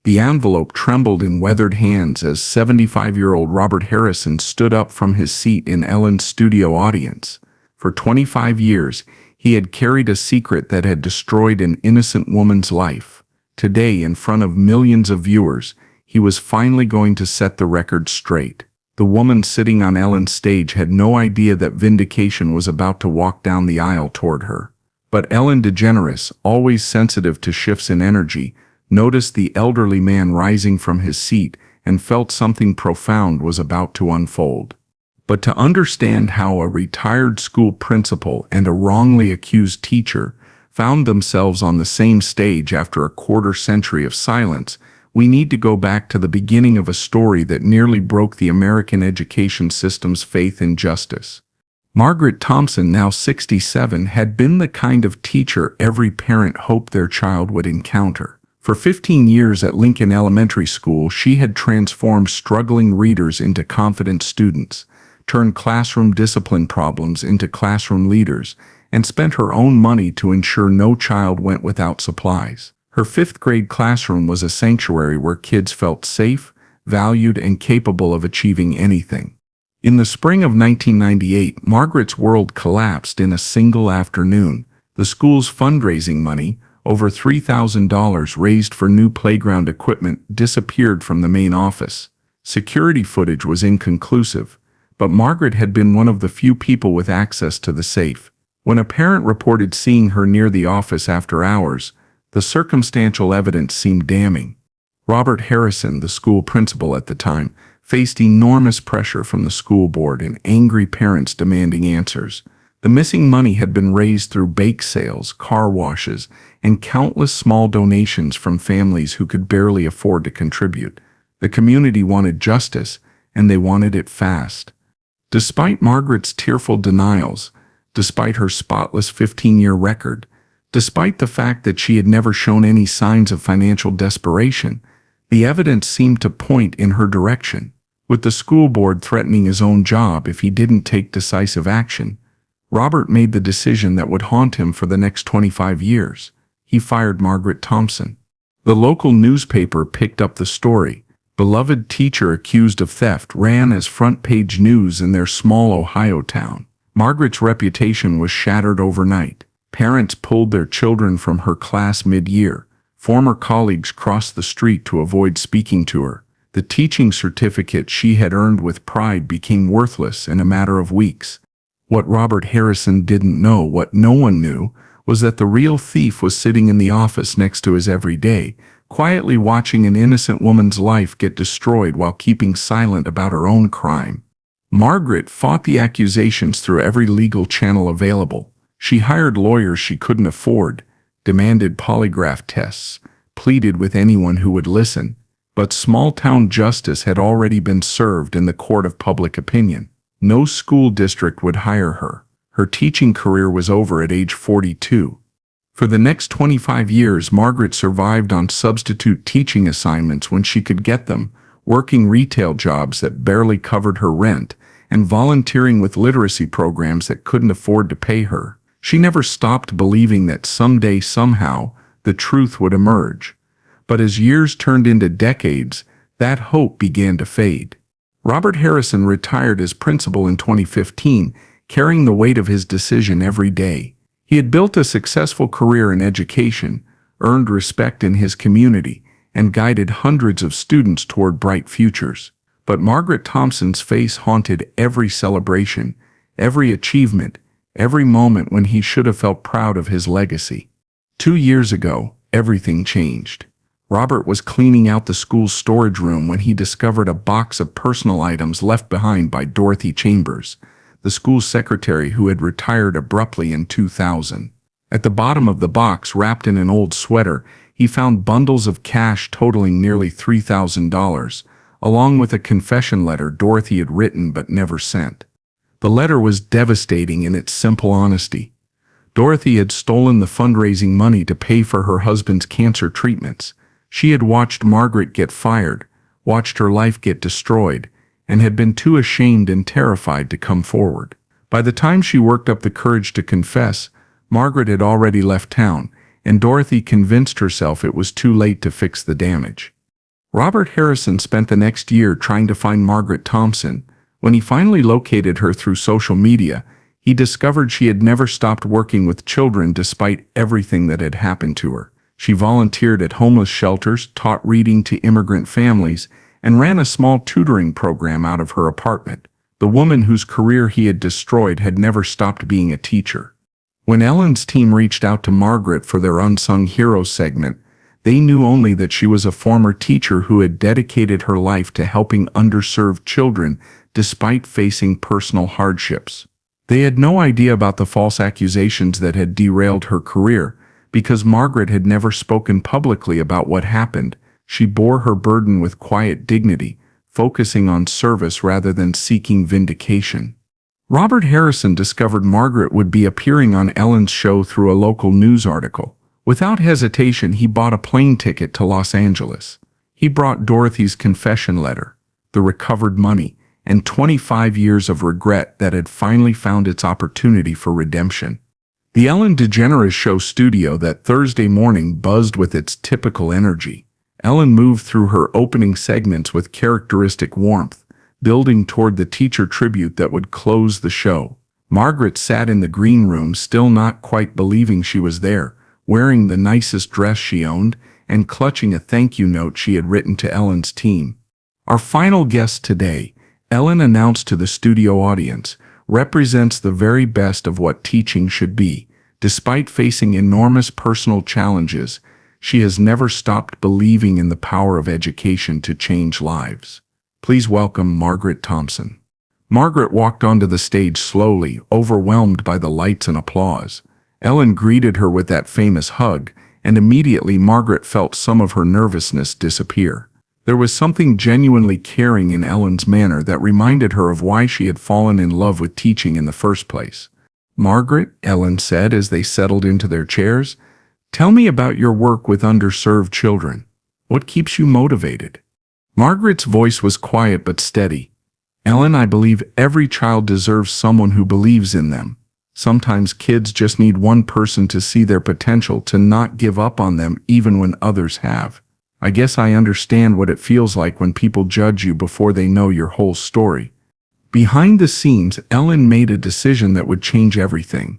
The envelope trembled in weathered hands as 75-year-old Robert Harrison stood up from his seat in Ellen's studio audience. For 25 years, he had carried a secret that had destroyed an innocent woman's life. Today, in front of millions of viewers, he was finally going to set the record straight. The woman sitting on Ellen's stage had no idea that vindication was about to walk down the aisle toward her. But Ellen DeGeneres, always sensitive to shifts in energy, noticed the elderly man rising from his seat and felt something profound was about to unfold. But to understand how a retired school principal and a wrongly accused teacher found themselves on the same stage after a quarter-century of silence, we need to go back to the beginning of a story that nearly broke the American education system's faith in justice. Margaret Thompson, now 67, had been the kind of teacher every parent hoped their child would encounter. For 15 years at Lincoln Elementary School, she had transformed struggling readers into confident students, turned classroom discipline problems into classroom leaders, and spent her own money to ensure no child went without supplies. Her fifth-grade classroom was a sanctuary where kids felt safe, valued, and capable of achieving anything. In the spring of 1998, Margaret's world collapsed in a single afternoon. The school's fundraising money, over $3,000 raised for new playground equipment, disappeared from the main office. Security footage was inconclusive, but Margaret had been one of the few people with access to the safe. When a parent reported seeing her near the office after hours, the circumstantial evidence seemed damning. Robert Harrison, the school principal at the time, faced enormous pressure from the school board and angry parents demanding answers. The missing money had been raised through bake sales, car washes, and countless small donations from families who could barely afford to contribute. The community wanted justice, and they wanted it fast. Despite Margaret's tearful denials, despite her spotless 15-year record, despite the fact that she had never shown any signs of financial desperation, the evidence seemed to point in her direction. With the school board threatening his own job if he didn't take decisive action, Robert made the decision that would haunt him for the next 25 years. He fired Margaret Thompson. The local newspaper picked up the story. Beloved teacher accused of theft ran as front-page news in their small Ohio town. Margaret's reputation was shattered overnight. Parents pulled their children from her class mid-year. Former colleagues crossed the street to avoid speaking to her. The teaching certificate she had earned with pride became worthless in a matter of weeks. What Robert Harrison didn't know, what no one knew, was that the real thief was sitting in the office next to his every day, quietly watching an innocent woman's life get destroyed while keeping silent about her own crime. Margaret fought the accusations through every legal channel available. She hired lawyers she couldn't afford, demanded polygraph tests, pleaded with anyone who would listen, but small-town justice had already been served in the court of public opinion. No school district would hire her. Her teaching career was over at age 42. For the next 25 years, Margaret survived on substitute teaching assignments when she could get them, working retail jobs that barely covered her rent, and volunteering with literacy programs that couldn't afford to pay her. She never stopped believing that someday, somehow, the truth would emerge. But as years turned into decades, that hope began to fade. Robert Harrison retired as principal in 2015, carrying the weight of his decision every day. He had built a successful career in education, earned respect in his community, and guided hundreds of students toward bright futures. But Margaret Thompson's face haunted every celebration, every achievement, every moment when he should have felt proud of his legacy. 2 years ago, everything changed. Robert was cleaning out the school's storage room when he discovered a box of personal items left behind by Dorothy Chambers, the school secretary who had retired abruptly in 2000. At the bottom of the box, wrapped in an old sweater, he found bundles of cash totaling nearly $3,000, along with a confession letter Dorothy had written but never sent. The letter was devastating in its simple honesty. Dorothy had stolen the fundraising money to pay for her husband's cancer treatments. She had watched Margaret get fired, watched her life get destroyed, and had been too ashamed and terrified to come forward. By the time she worked up the courage to confess, Margaret had already left town, and Dorothy convinced herself it was too late to fix the damage. Robert Harrison spent the next year trying to find Margaret Thompson. When he finally located her through social media, he discovered she had never stopped working with children despite everything that had happened to her. She volunteered at homeless shelters, taught reading to immigrant families, and ran a small tutoring program out of her apartment. The woman whose career he had destroyed had never stopped being a teacher. When Ellen's team reached out to Margaret for their Unsung Heroes segment, they knew only that she was a former teacher who had dedicated her life to helping underserved children despite facing personal hardships. They had no idea about the false accusations that had derailed her career. Because Margaret had never spoken publicly about what happened, she bore her burden with quiet dignity, focusing on service rather than seeking vindication. Robert Harrison discovered Margaret would be appearing on Ellen's show through a local news article. Without hesitation, he bought a plane ticket to Los Angeles. He brought Dorothy's confession letter, the recovered money, and 25 years of regret that had finally found its opportunity for redemption. The Ellen DeGeneres Show studio that Thursday morning buzzed with its typical energy. Ellen moved through her opening segments with characteristic warmth, building toward the teacher tribute that would close the show. Margaret sat in the green room, still not quite believing she was there, wearing the nicest dress she owned and clutching a thank you note she had written to Ellen's team. Our final guest today, Ellen announced to the studio audience, represents the very best of what teaching should be. Despite facing enormous personal challenges, she has never stopped believing in the power of education to change lives. Please welcome Margaret Thompson. Margaret walked onto the stage slowly, overwhelmed by the lights and applause. Ellen greeted her with that famous hug, and immediately Margaret felt some of her nervousness disappear. There was something genuinely caring in Ellen's manner that reminded her of why she had fallen in love with teaching in the first place. "Margaret," Ellen said as they settled into their chairs, "tell me about your work with underserved children. What keeps you motivated?" Margaret's voice was quiet but steady. "Ellen, I believe every child deserves someone who believes in them. Sometimes kids just need one person to see their potential, to not give up on them even when others have. I guess I understand what it feels like when people judge you before they know your whole story." Behind the scenes, Ellen made a decision that would change everything.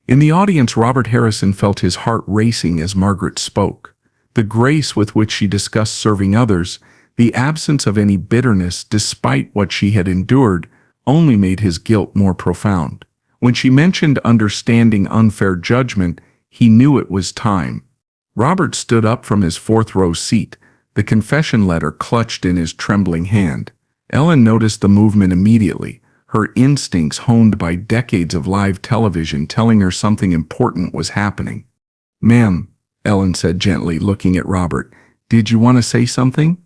In the audience, Robert Harrison felt his heart racing as Margaret spoke. The grace with which she discussed serving others, the absence of any bitterness despite what she had endured, only made his guilt more profound. When she mentioned understanding unfair judgment, he knew it was time. Robert stood up from his fourth-row seat, the confession letter clutched in his trembling hand. Ellen noticed the movement immediately, her instincts honed by decades of live television telling her something important was happening. "Ma'am," Ellen said gently, looking at Robert, "did you want to say something?"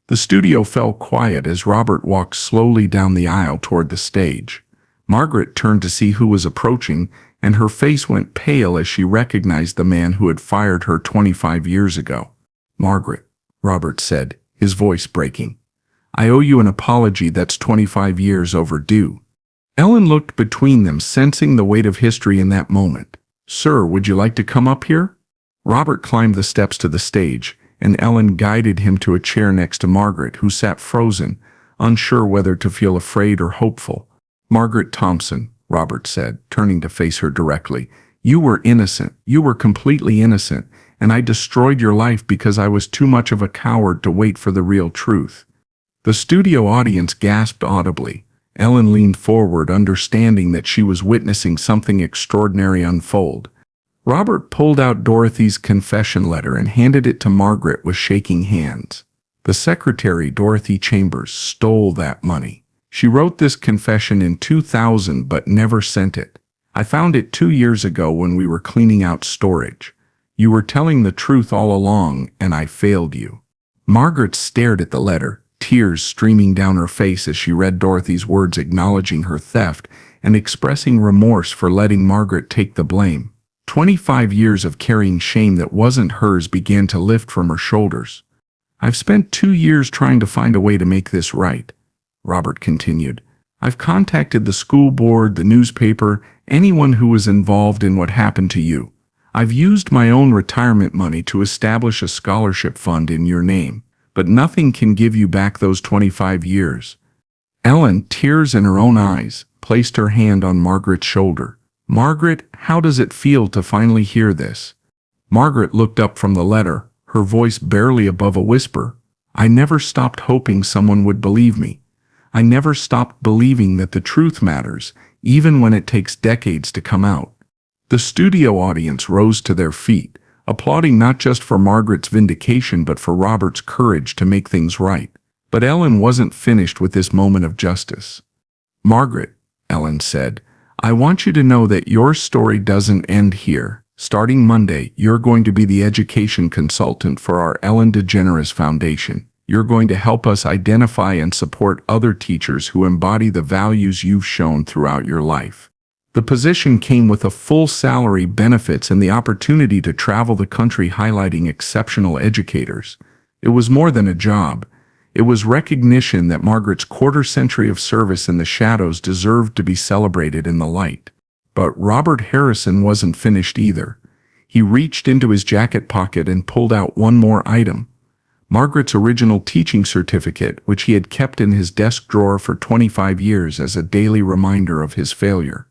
The studio fell quiet as Robert walked slowly down the aisle toward the stage. Margaret turned to see who was approaching, and her face went pale as she recognized the man who had fired her 25 years ago. "Margaret," Robert said, his voice breaking, "I owe you an apology that's 25 years overdue." Ellen looked between them, sensing the weight of history in that moment. "Sir, would you like to come up here?" Robert climbed the steps to the stage, and Ellen guided him to a chair next to Margaret, who sat frozen, unsure whether to feel afraid or hopeful. "Margaret Thompson," Robert said, turning to face her directly, "you were innocent. You were completely innocent, and I destroyed your life because I was too much of a coward to wait for the real truth." The studio audience gasped audibly. Ellen leaned forward, understanding that she was witnessing something extraordinary unfold. Robert pulled out Dorothy's confession letter and handed it to Margaret with shaking hands. "The secretary, Dorothy Chambers, stole that money. She wrote this confession in 2000 but never sent it. I found it 2 years ago when we were cleaning out storage. You were telling the truth all along, and I failed you." Margaret stared at the letter, tears streaming down her face as she read Dorothy's words acknowledging her theft and expressing remorse for letting Margaret take the blame. 25 years of carrying shame that wasn't hers began to lift from her shoulders. "I've spent 2 years trying to find a way to make this right," Robert continued. "I've contacted the school board, the newspaper, anyone who was involved in what happened to you. I've used my own retirement money to establish a scholarship fund in your name. but nothing can give you back those 25 years. Ellen, tears in her own eyes, placed her hand on Margaret's shoulder. Margaret, how does it feel to finally hear this? Margaret looked up from the letter, her voice barely above a whisper. I never stopped hoping someone would believe me. I never stopped believing that the truth matters, even when it takes decades to come out. The studio audience rose to their feet, applauding not just for Margaret's vindication but for Robert's courage to make things right. But Ellen wasn't finished with this moment of justice. Margaret, Ellen said, I want you to know that your story doesn't end here. Starting Monday, you're going to be the education consultant for our Ellen DeGeneres Foundation. You're going to help us identify and support other teachers who embody the values you've shown throughout your life. The position came with a full salary, benefits, and the opportunity to travel the country highlighting exceptional educators. It was more than a job. It was recognition that Margaret's quarter-century of service in the shadows deserved to be celebrated in the light. But Robert Harrison wasn't finished either. He reached into his jacket pocket and pulled out one more item. Margaret's original teaching certificate, which he had kept in his desk drawer for 25 years as a daily reminder of his failure.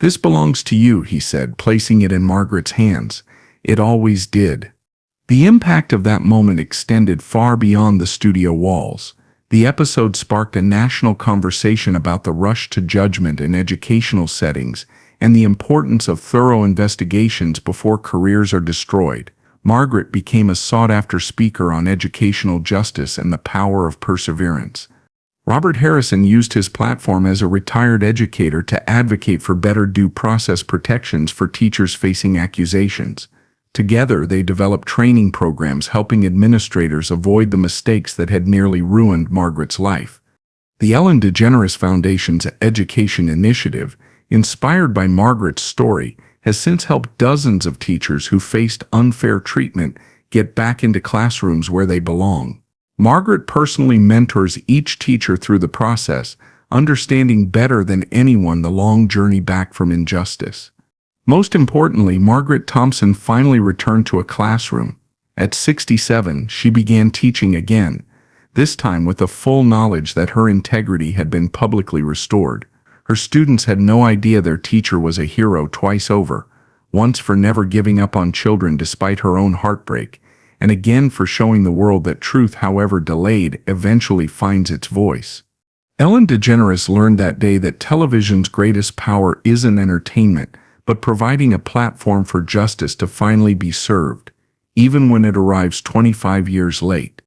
This belongs to you, he said, placing it in Margaret's hands. It always did. The impact of that moment extended far beyond the studio walls. The episode sparked a national conversation about the rush to judgment in educational settings and the importance of thorough investigations before careers are destroyed. Margaret became a sought-after speaker on educational justice and the power of perseverance. Robert Harrison used his platform as a retired educator to advocate for better due process protections for teachers facing accusations. Together, they developed training programs helping administrators avoid the mistakes that had nearly ruined Margaret's life. The Ellen DeGeneres Foundation's education initiative, inspired by Margaret's story, has since helped dozens of teachers who faced unfair treatment get back into classrooms where they belong. Margaret personally mentors each teacher through the process, understanding better than anyone the long journey back from injustice. Most importantly, Margaret Thompson finally returned to a classroom. At 67, she began teaching again, this time with the full knowledge that her integrity had been publicly restored. Her students had no idea their teacher was a hero twice over, once for never giving up on children despite her own heartbreak, and again for showing the world that truth, however delayed, eventually finds its voice. Ellen DeGeneres learned that day that television's greatest power isn't entertainment, but providing a platform for justice to finally be served, even when it arrives 25 years late.